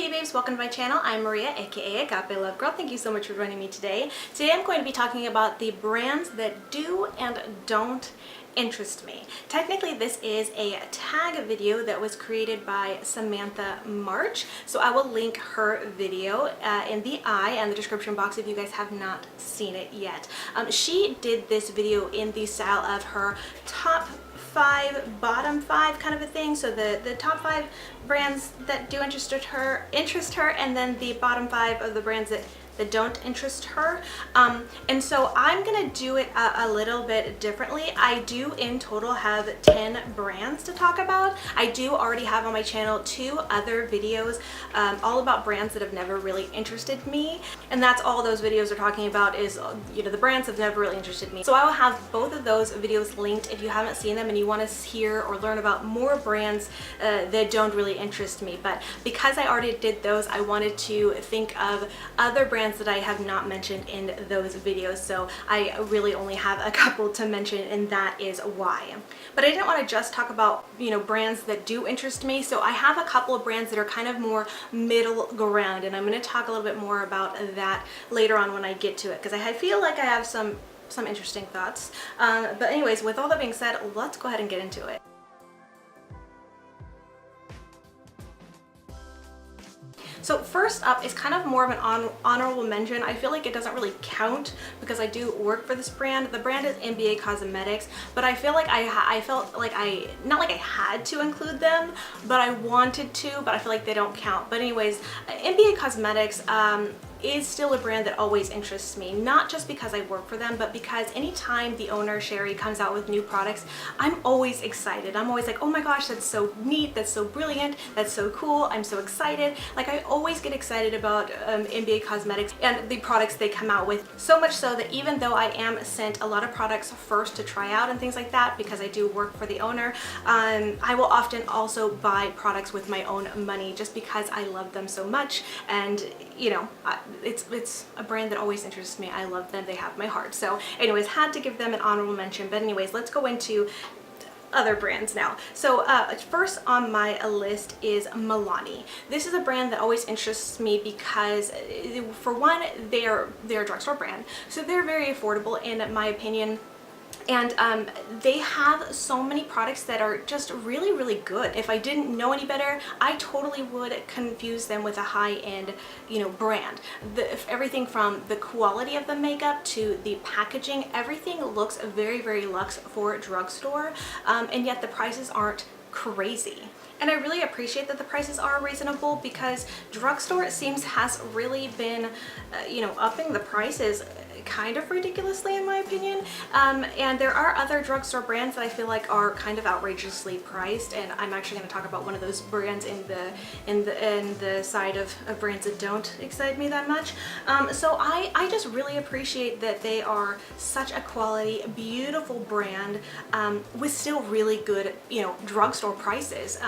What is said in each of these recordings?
beauty babes, welcome to my channel. I'm Maria, aka Agape Love Girl. Thank you so much for joining me today. Today I'm going to be talking about the brands that do and don't interest me. Technically this is a tag video that was created by Samantha March, so I will link her video in the and the description box if you guys have not seen it yet. She did this video in the style of her top 5, bottom 5 kind of a thing. So the top 5 brands that do interest her, and then the bottom 5 of the brands that don't interest her. And so I'm gonna do it a little bit differently. I do in total have 10 brands to talk about. I do already have on my channel 2 other videos all about brands that have never really interested me, and that's all those videos are talking about is, you know, the brands have never really interested me. So I will have both of those videos linked if you haven't seen them and you want to hear or learn about more brands that don't really interest me. But because I already did those, I wanted to think of other brands that I have not mentioned in those videos, so I really only have a couple to mention, and that is why. But I didn't want to just talk about, you know, brands that do interest me, so I have a couple of brands that are kind of more middle ground, and I'm going to talk a little bit more about that later on when I get to it, because I feel like I have some interesting thoughts. But anyways, with all that being said, let's go ahead and get into it. So first up is kind of more of an honorable mention. I feel like it doesn't really count because I do work for this brand. The brand is NBA Cosmetics, but I feel like I felt like not like I had to include them, but I wanted to, but I feel like they don't count. But anyways, NBA Cosmetics is still a brand that always interests me, not just because I work for them, but because anytime the owner, Sherry, comes out with new products, I'm always excited. I'm always like, oh my gosh, that's so neat, that's so brilliant, that's so cool, I'm so excited. Like, I always get excited about NBA Cosmetics and the products they come out with, so much so that even though I am sent a lot of products first to try out and things like that, because I do work for the owner, I will often also buy products with my own money just because I love them so much. And you know, it's a brand that always interests me. I love them, they have my heart. So anyways, had to give them an honorable mention. But anyways, let's go into other brands now. So first on my list is Milani. This is a brand that always interests me because for one, they're a drugstore brand, so they're very affordable in my opinion. And they have so many products that are just really, really good. If I didn't know any better, I totally would confuse them with a high-end, you know, brand. Everything from the quality of the makeup to the packaging, everything looks very, very luxe for a drugstore, and yet the prices aren't crazy. And I really appreciate that the prices are reasonable, because drugstore, it seems, has really been, you know, upping the prices kind of ridiculously in my opinion. And there are other drugstore brands that I feel like are kind of outrageously priced, and I'm actually going to talk about one of those brands in the side of brands that don't excite me that much. So I just really appreciate that they are such a quality, beautiful brand with still really good, you know, drugstore prices.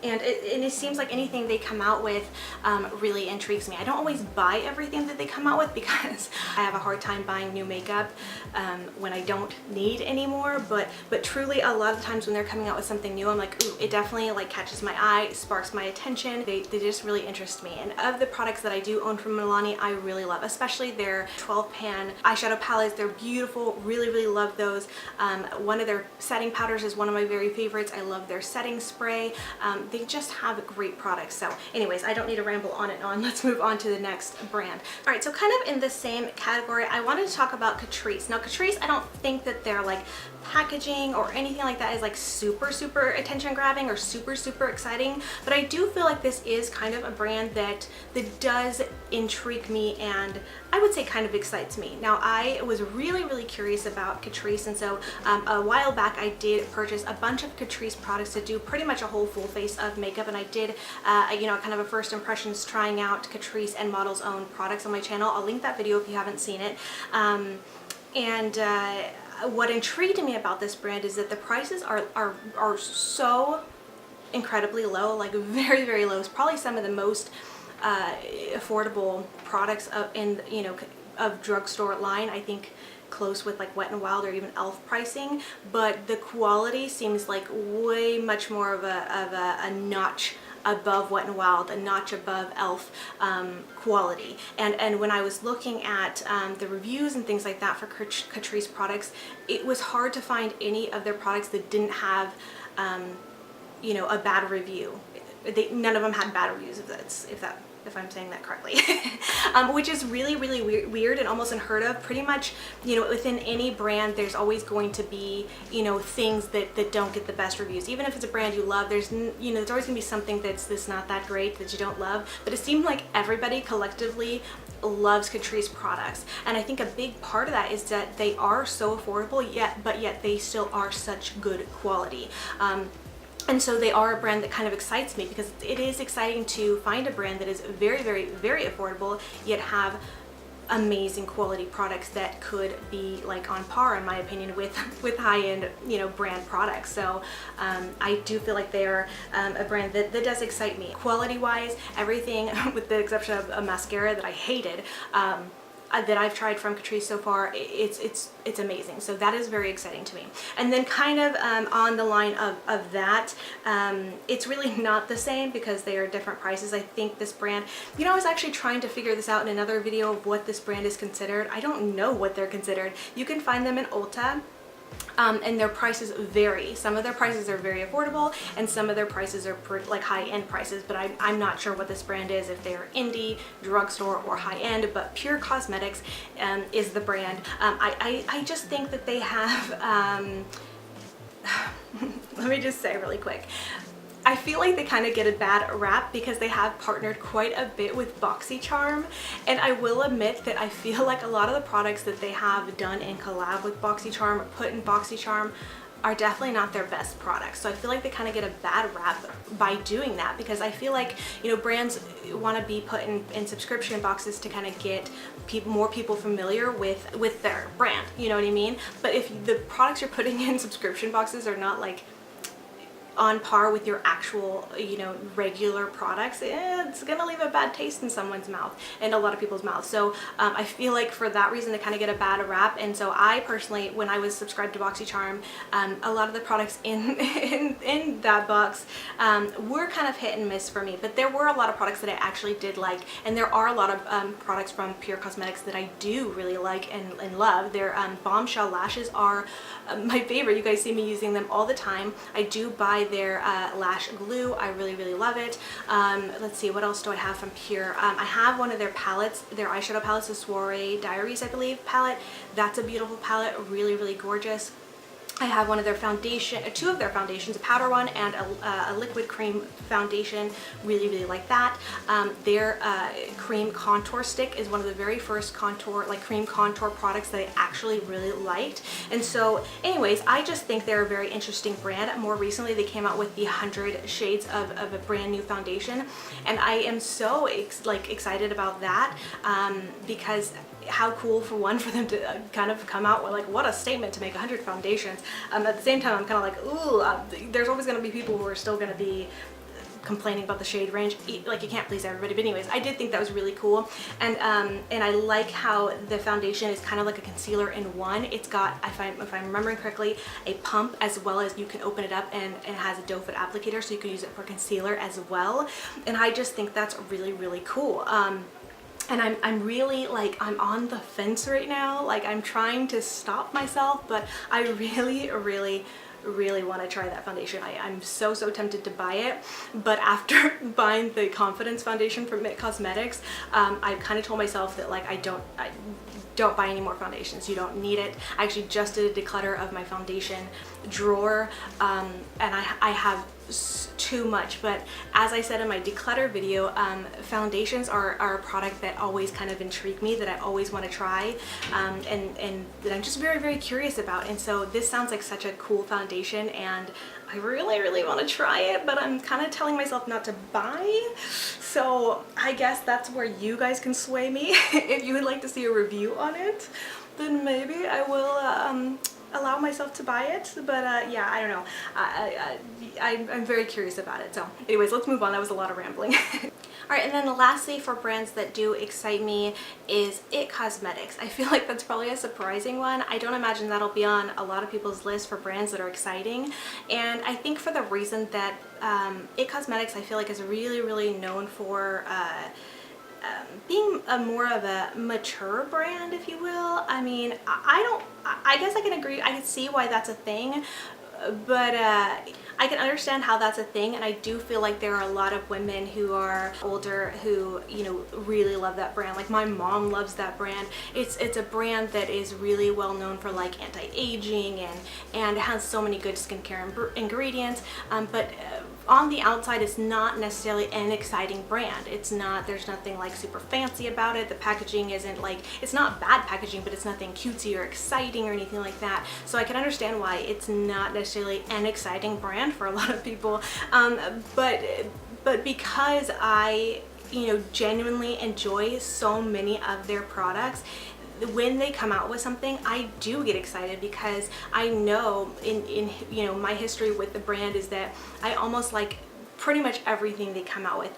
And it seems like anything they come out with really intrigues me. I don't always buy everything that they come out with because I have a hard time buying new makeup when I don't need anymore, but truly a lot of times when they're coming out with something new, I'm like, ooh, it definitely like catches my eye, sparks my attention. They just really interest me. And of the products that I do own from Milani, I really love, especially their 12 pan eyeshadow palettes. They're beautiful, really, really love those. One of their setting powders is one of my very favorites. I love their setting spray. They just have great products. So anyways, I don't need to ramble on and on. Let's move on to the next brand. All right, so kind of in the same category, I wanted to talk about Catrice. Now Catrice, I don't think that they're like packaging or anything like that is like super, super attention grabbing or super, super exciting, but I do feel like this is kind of a brand that does intrigue me and I would say kind of excites me. Now I was really, really curious about Catrice, and so a while back I did purchase a bunch of Catrice products to do pretty much a whole full face of makeup, and I did you know, kind of a first impressions trying out Catrice and Model's Own products on my channel. I'll link that video if you haven't seen it. What intrigued me about this brand is that the prices are so incredibly low, like very, very low. It's probably some of the most affordable products of drugstore line. I think close with like Wet n Wild or even e.l.f. pricing, but the quality seems like way much more of a notch above Wet n Wild, a notch above e.l.f. Quality. And when I was looking at the reviews and things like that for Catrice products, it was hard to find any of their products that didn't have you know, a bad review. None of them had bad reviews, if I'm saying that correctly. Which is really, really weird and almost unheard of. Pretty much, you know, within any brand, there's always going to be, you know, things that don't get the best reviews. Even if it's a brand you love, there's, you know, there's always gonna be something that's not that great, that you don't love. But it seemed like everybody collectively loves Catrice products, and I think a big part of that is that they are so affordable, but yet they still are such good quality. And so they are a brand that kind of excites me, because it is exciting to find a brand that is very, very, very affordable, yet have amazing quality products that could be like on par, in my opinion, with high-end, you know, brand products. So I do feel like they are a brand that does excite me. Quality-wise, everything with the exception of a mascara that I hated, that I've tried from Catrice so far, it's amazing. So that is very exciting to me. And then kind of on the line of that, it's really not the same because they are different prices. I think this brand, you know, I was actually trying to figure this out in another video of what this brand is considered. I don't know what they're considered. You can find them in Ulta. And their prices vary. Some of their prices are very affordable, and some of their prices are like high-end prices, but I'm not sure what this brand is, if they're indie, drugstore, or high-end, but Pure Cosmetics is the brand. I just think that they have, let me just say really quick, I feel like they kind of get a bad rap because they have partnered quite a bit with BoxyCharm, and I will admit that I feel like a lot of the products that they have done in collab with BoxyCharm or put in BoxyCharm are definitely not their best products. So I feel like they kind of get a bad rap by doing that, because I feel like, you know, brands want to be put in subscription boxes to kind of get more people familiar with their brand, you know what I mean? But if the products you're putting in subscription boxes are not like on par with your actual, you know, regular products, it's gonna leave a bad taste in someone's mouth and a lot of people's mouths. So I feel like for that reason they kind of get a bad rap. And so I personally, when I was subscribed to BoxyCharm, a lot of the products in that box were kind of hit and miss for me, but there were a lot of products that I actually did like, and there are a lot of products from Pure Cosmetics that I do really like and love. Their Bombshell lashes are my favorite. You guys see me using them all the time. I do buy their lash glue. I really, really love it. Let's see, what else do I have from Pure? I have one of their palettes, their eyeshadow palettes, the Soiree Diaries, I believe, palette. That's a beautiful palette, really, really gorgeous. I have one of their two of their foundations, a powder one and a liquid cream foundation. Really, really like that. Their cream contour stick is one of the very first cream contour products that I actually really liked. And so anyways, I just think they're a very interesting brand. More recently, they came out with the 100 shades of a brand new foundation, and I am so excited about that because how cool for them to kind of come out with like, what a statement to make 100 foundations. At the same time, I'm kind of like, ooh, there's always going to be people who are still going to be complaining about the shade range. Like, you can't please everybody. But anyways, I did think that was really cool, and I like how the foundation is kind of like a concealer in one. It's got, if I'm remembering correctly, a pump, as well as you can open it up and it has a doe foot applicator, so you can use it for concealer as well. And I just think that's really, really cool. And I'm really like, I'm on the fence right now. Like, I'm trying to stop myself, but I really, really, really want to try that foundation. I'm so tempted to buy it, but after buying the Confidence foundation from It Cosmetics, I kind of told myself that like, I don't buy any more foundations. You don't need it. I actually just did a declutter of my foundation drawer, and I have too much. But as I said in my declutter video, foundations are a product that always kind of intrigue me, that I always want to try, and that I'm just very, very curious about. And so this sounds like such a cool foundation, and I really, really want to try it, but I'm kind of telling myself not to buy. So I guess that's where you guys can sway me. If you would like to see a review on it, then maybe I will allow myself to buy it. But yeah, I don't know. I'm very curious about it. So anyways, let's move on. That was a lot of rambling. Alright, and then lastly, for brands that do excite me is It Cosmetics. I feel like that's probably a surprising one. I don't imagine that'll be on a lot of people's list for brands that are exciting, and I think for the reason that It Cosmetics, I feel like, is really known for being more of a mature brand, if you will. I mean, I guess I can agree, I can see why that's a thing, but I can understand how that's a thing, and I do feel like there are a lot of women who are older who, you know, really love that brand. Like my mom loves that brand. It's a brand that is really well known for like anti-aging and it has so many good skincare ingredients, but on the outside it's not necessarily an exciting brand. It's not, there's nothing like super fancy about it. The packaging isn't like, it's not bad packaging, but it's nothing cutesy or exciting or anything like that. So I can understand why it's not necessarily an exciting brand for a lot of people, but because I, you know, genuinely enjoy so many of their products, when they come out with something, I do get excited, because I know in you know, my history with the brand is that I almost like pretty much everything they come out with.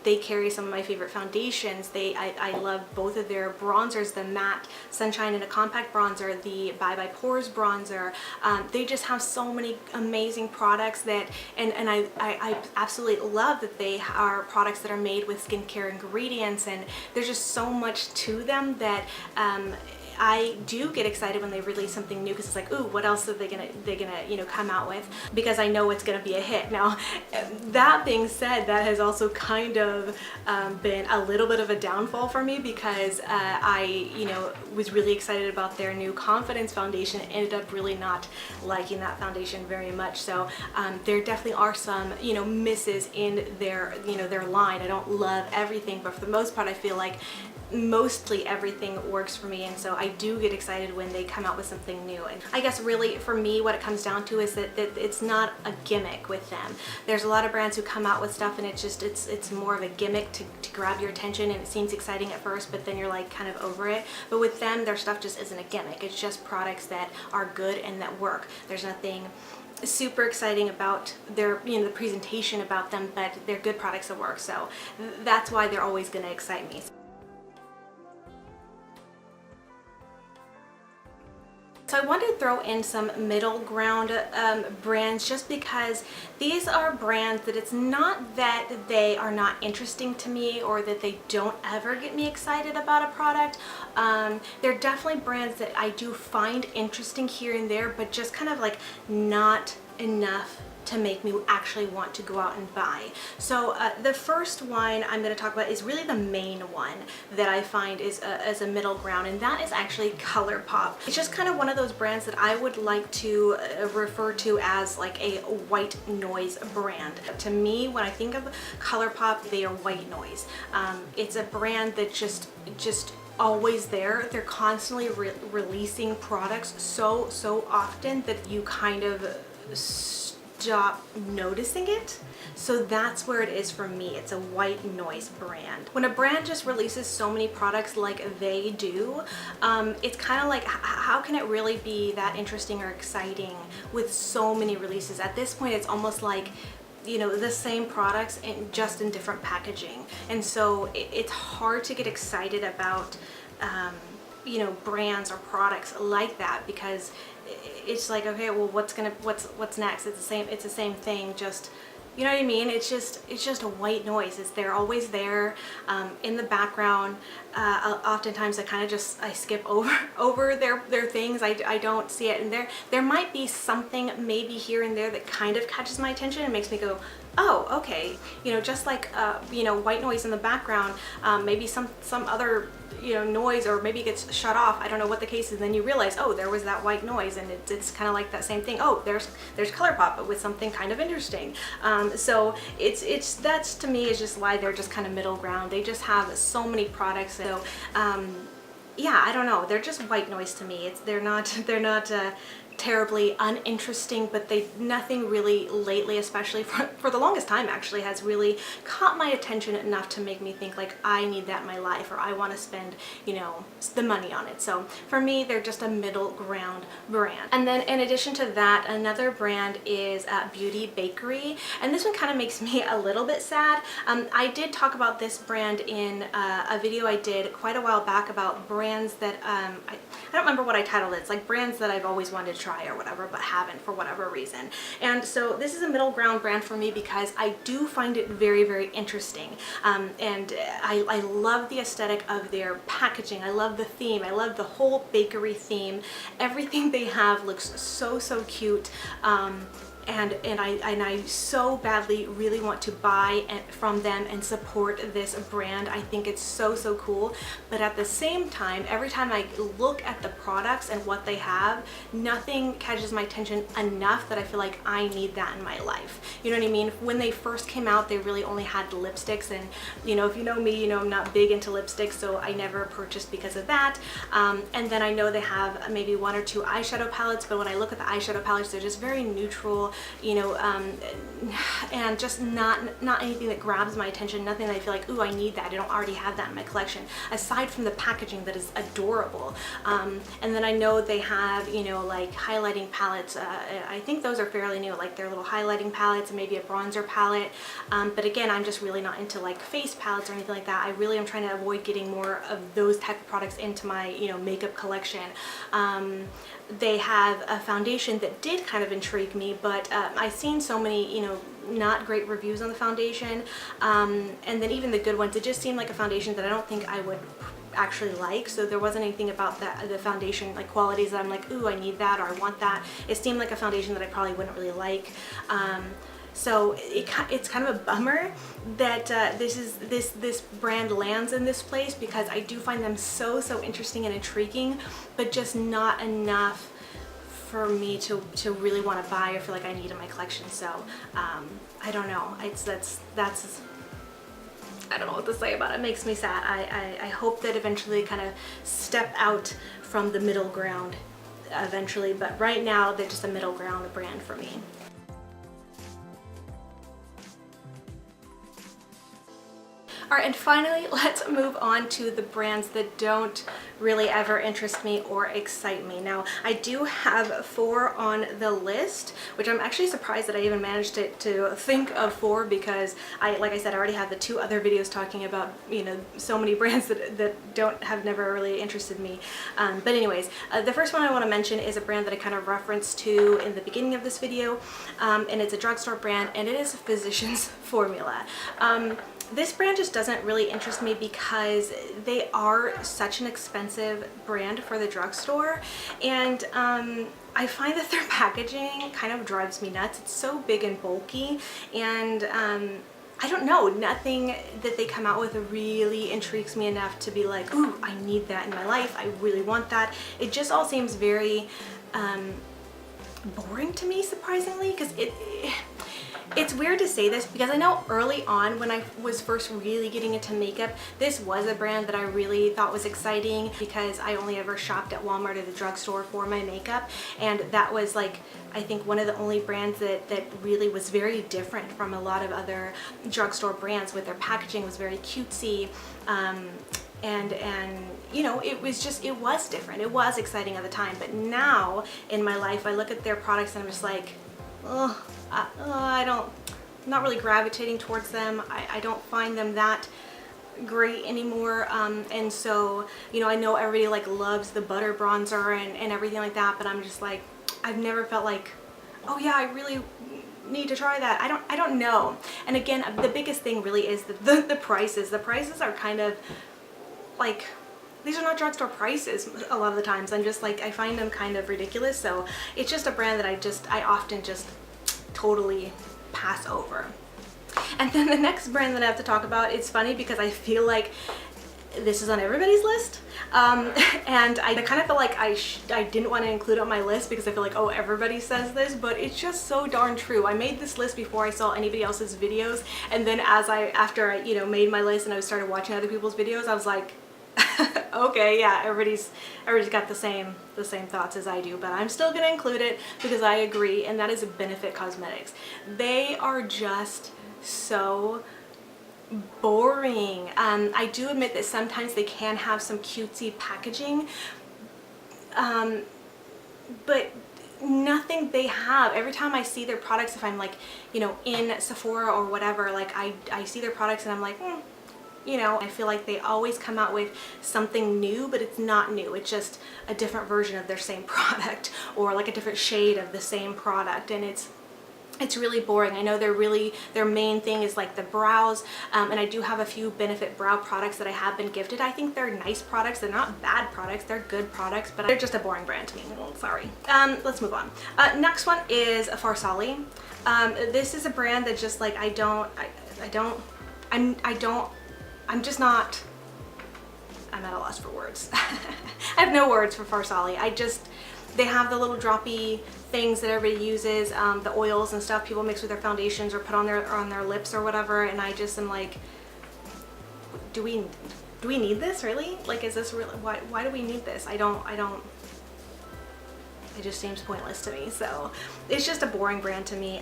They carry some of my favorite foundations. I love both of their bronzers, the matte Sunshine and a compact bronzer, the Bye Bye Pores bronzer. They just have so many amazing products that, and I absolutely love that they are products that are made with skincare ingredients, and there's just so much to them that I do get excited when they release something new, because it's like, ooh, what else are they gonna you know, come out with, because I know it's gonna be a hit. Now that being said, that has also kind of been a little bit of a downfall for me, because I, you know, was really excited about their new Confidence foundation and ended up really not liking that foundation very much. So there definitely are some, you know, misses in their, you know, their line. I don't love everything, but for the most part I feel like mostly everything works for me, and so I do get excited when they come out with something new. And I guess really for me what it comes down to is that it's not a gimmick with them. There's a lot of brands who come out with stuff and it's just it's more of a gimmick to grab your attention, and it seems exciting at first, but then you're like kind of over it. But with them, their stuff just isn't a gimmick. It's just products that are good and that work. There's nothing super exciting about their, you know, the presentation about them, but they're good products that work. So that's why they're always going to excite me. So I wanted to throw in some middle ground brands, just because these are brands that it's not that they are not interesting to me or that they don't ever get me excited about a product. They're definitely brands that I do find interesting here and there, but just kind of like not enough to make me actually want to go out and buy. So the first one I'm going to talk about is really the main one that I find is as a middle ground, and that is actually ColourPop. It's just kind of one of those brands that I would like to refer to as like a white noise brand. To me, when I think of ColourPop, they are white noise. It's a brand that just always there. They're constantly releasing products so often that you kind of stop noticing it. So that's where it is for me. It's a white noise brand. When a brand just releases so many products like they do, it's kind of like, how can it really be that interesting or exciting with so many releases? At this point, it's almost like, you know, the same products just in different packaging. And so it's hard to get excited about you know, brands or products like that, because it's like, okay, well, what's next? It's the same thing, just, you know what I mean? It's just a white noise. They're always there in the background. Oftentimes I skip over their things. I don't see it, and there might be something maybe here and there that kind of catches my attention and makes me go, oh, okay, you know, just like you know, white noise in the background, maybe some other, you know, noise, or maybe it gets shut off. I don't know what the case is. Then you realize, oh, there was that white noise, and it's kind of like that same thing. Oh, there's ColourPop, but with something kind of interesting. So that's, to me, is just why they're just kind of middle ground. They just have so many products. So yeah, I don't know. They're just white noise to me. They're not terribly uninteresting, but nothing really lately, especially for the longest time actually, has really caught my attention enough to make me think like I need that in my life, or I want to spend, you know, the money on it. So for me, they're just a middle ground brand. And then in addition to that, another brand is Beauty Bakery, and this one kind of makes me a little bit sad. I did talk about this brand in a video I did quite a while back about brands that I don't remember what I titled it. It's like brands that I've always wanted to try or whatever, but haven't for whatever reason. And so this is a middle ground brand for me because I do find it very, very interesting. And I love the aesthetic of their packaging. I love the theme. I love the whole bakery theme. Everything they have looks so, so cute. And I so badly really want to buy from them and support this brand. I think it's so, so cool. But at the same time, every time I look at the products and what they have, nothing catches my attention enough that I feel like I need that in my life. You know what I mean? When they first came out, they really only had lipsticks, and you know, if you know me, you know I'm not big into lipsticks, so I never purchased because of that. And then I know they have maybe 1 or 2 eyeshadow palettes, but when I look at the eyeshadow palettes, they're just very neutral, you know, and just not anything that grabs my attention, nothing that I feel like, ooh, I need that. I don't already have that in my collection, aside from the packaging that is adorable. And then I know they have, you know, like highlighting palettes. I think those are fairly new, like their little highlighting palettes and maybe a bronzer palette. But again, I'm just really not into like face palettes or anything like that. I really am trying to avoid getting more of those type of products into my, you know, makeup collection. They have a foundation that did kind of intrigue me, but I've seen so many, you know, not great reviews on the foundation, and then even the good ones, it just seemed like a foundation that I don't think I would actually like. So there wasn't anything about the foundation like qualities that I'm like, ooh, I need that or I want that. It seemed like a foundation that I probably wouldn't really like. So it's kind of a bummer that this brand lands in this place, because I do find them so interesting and intriguing, but just not enough for me to really want to buy or feel like I need in my collection. So I don't know. That's I don't know what to say about it. It makes me sad. I hope that eventually kind of step out from the middle ground eventually, but right now they're just a middle ground brand for me. All right, and finally, let's move on to the brands that don't really ever interest me or excite me. Now, I do have 4 on the list, which I'm actually surprised that I even managed to think of 4, because like I said, I already have the 2 other videos talking about, you know, so many brands that have never really interested me. But anyways, the first one I want to mention is a brand that I kind of referenced to in the beginning of this video, and it's a drugstore brand, and it is Physicians Formula. This brand just doesn't really interest me because they are such an expensive brand for the drugstore, and I find that their packaging kind of drives me nuts. It's so big and bulky, and I don't know, nothing that they come out with really intrigues me enough to be like, ooh, I need that in my life. I really want that. It just all seems very boring to me, surprisingly, because it's weird to say this, because I know early on when I was first really getting into makeup, this was a brand that I really thought was exciting, because I only ever shopped at Walmart or the drugstore for my makeup, and that was like, I think, one of the only brands that really was very different from a lot of other drugstore brands, with their packaging was very cutesy, and you know, it was different. It was exciting at the time, but now in my life I look at their products and I'm just like, oh, I'm not really gravitating towards them. I don't find them that great anymore, and so, you know, I know everybody like loves the butter bronzer and everything like that, but I'm just like, I've never felt like, oh yeah, I really need to try that. I don't know. And again, the biggest thing really is the prices. The prices are kind of like, these are not drugstore prices a lot of the times. I'm just like, I find them kind of ridiculous. So it's just a brand that I often just totally pass over. And then the next brand that I have to talk about, it's funny because I feel like this is on everybody's list, and I kind of feel like I didn't want to include it on my list because I feel like, oh, everybody says this, but it's just so darn true. I made this list before I saw anybody else's videos, and then after I, you know, made my list and I started watching other people's videos, I was like, Okay, yeah, everybody's got the same thoughts as I do, but I'm still gonna include it because I agree, and that is Benefit Cosmetics. They are just so boring. I do admit that sometimes they can have some cutesy packaging, but nothing they have. Every time I see their products, if I'm like, you know, in Sephora or whatever, like I see their products and I'm like, you know, I feel like they always come out with something new, but it's not new. It's just a different version of their same product, or like a different shade of the same product, and it's really boring. I know their main thing is like the brows, and I do have a few Benefit brow products that I have been gifted. I think they're nice products. They're not bad products. They're good products, but they're just a boring brand to me. Well, sorry. Let's move on. Next one is Farsali. This is a brand that just like I'm at a loss for words. I have no words for Farsali. They have the little droppy things that everybody uses, the oils and stuff people mix with their foundations or put on their lips or whatever, and I just am like, do we need this really? Like, is this really, why do we need this? I don't, it just seems pointless to me. So it's just a boring brand to me.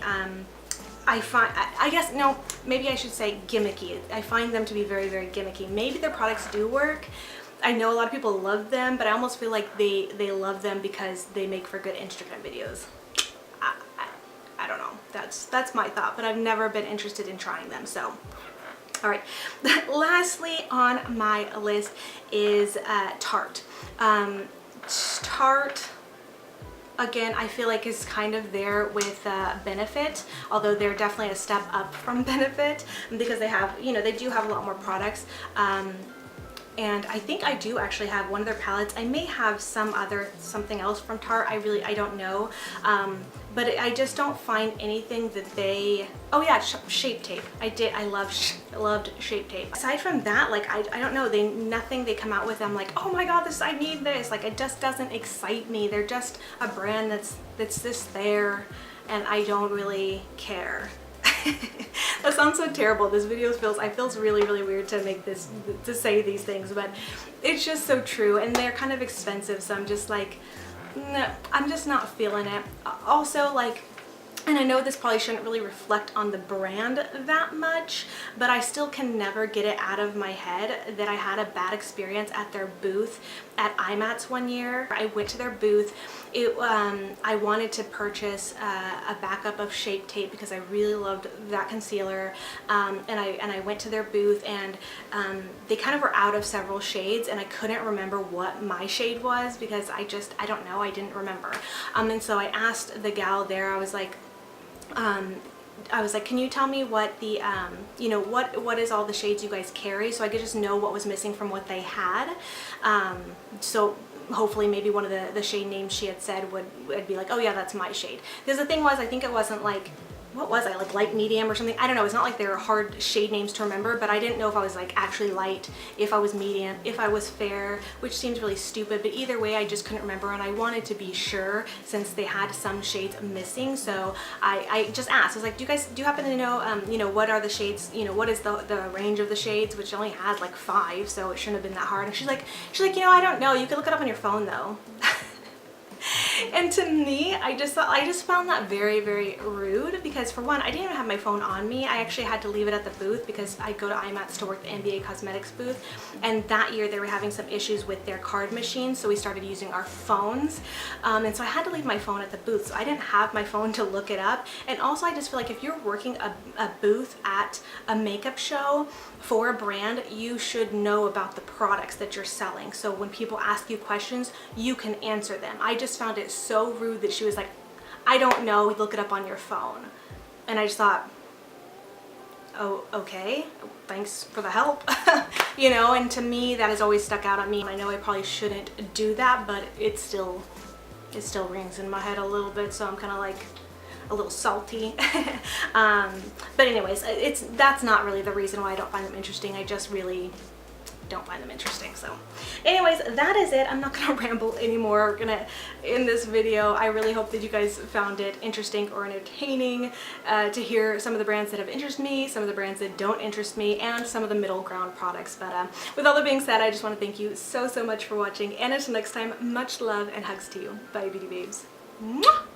I guess, no, maybe I should say gimmicky. I find them to be very, very gimmicky. Maybe their products do work. I know a lot of people love them, but I almost feel like they love them because they make for good Instagram videos. I don't know. That's my thought, but I've never been interested in trying them, so. All right. Lastly on my list is Tarte. Tarte, again, I feel like is kind of there with Benefit, although they're definitely a step up from Benefit because they have, you know, they do have a lot more products. And I think I do actually have one of their palettes. I may have something else from Tarte. I don't know. But I just don't find anything that they, oh yeah, Shape Tape. I loved Shape Tape. Aside from that, like, I don't know, nothing they come out with, I'm like, oh my god, I need this. Like, it just doesn't excite me. They're just a brand that's just there, and I don't really care. That sounds so terrible. This video feels really, really weird to say these things, but it's just so true, and they're kind of expensive, so I'm just like, no, I'm just not feeling it. Also, like, and I know this probably shouldn't really reflect on the brand that much, but I still can never get it out of my head that I had a bad experience at their booth at IMATS one year. I went to their booth. I wanted to purchase a backup of Shape Tape because I really loved that concealer, and I went to their booth, and they kind of were out of several shades, and I couldn't remember what my shade was because I don't know, I didn't remember. And so I asked the gal there, I was like, can you tell me what the, you know, what is all the shades you guys carry, so I could just know what was missing from what they had. So hopefully maybe one of the shade names she had said would be like, oh yeah, that's my shade. Because the thing was, I think it wasn't like, what was I, like light medium or something? I don't know. It's not like they're hard shade names to remember, but I didn't know if I was like actually light, if I was medium, if I was fair, which seems really stupid, but either way I just couldn't remember, and I wanted to be sure since they had some shades missing. So I just asked, I was like, do you happen to know, you know, what are the shades, you know, what is the range of the shades, which only had like 5, so it shouldn't have been that hard. And she's like, you know, I don't know, you can look it up on your phone though. And to me, I just found that very, very rude, because for one, I didn't even have my phone on me. I actually had to leave it at the booth because I go to IMATS to work the NBA Cosmetics booth, and that year they were having some issues with their card machine, so we started using our phones, and so I had to leave my phone at the booth, so I didn't have my phone to look it up. And also, I just feel like if you're working a booth at a makeup show for a brand, you should know about the products that you're selling, so when people ask you questions, you can answer them. I just found it so rude that she was like, I don't know, look it up on your phone. And I just thought, oh, okay, thanks for the help. You know, and to me that has always stuck out on me. I know I probably shouldn't do that, but it still rings in my head a little bit, so I'm kind of like a little salty. But anyways, that's not really the reason why I don't find them interesting. I just really don't find them interesting. So anyways, that is it. I'm not gonna ramble anymore in this video. I really hope that you guys found it interesting or entertaining to hear some of the brands that have interested me, some of the brands that don't interest me, and some of the middle ground products. But with all that being said, I just want to thank you so much for watching, and until next time, much love and hugs to you. Bye, beauty babes. Mwah!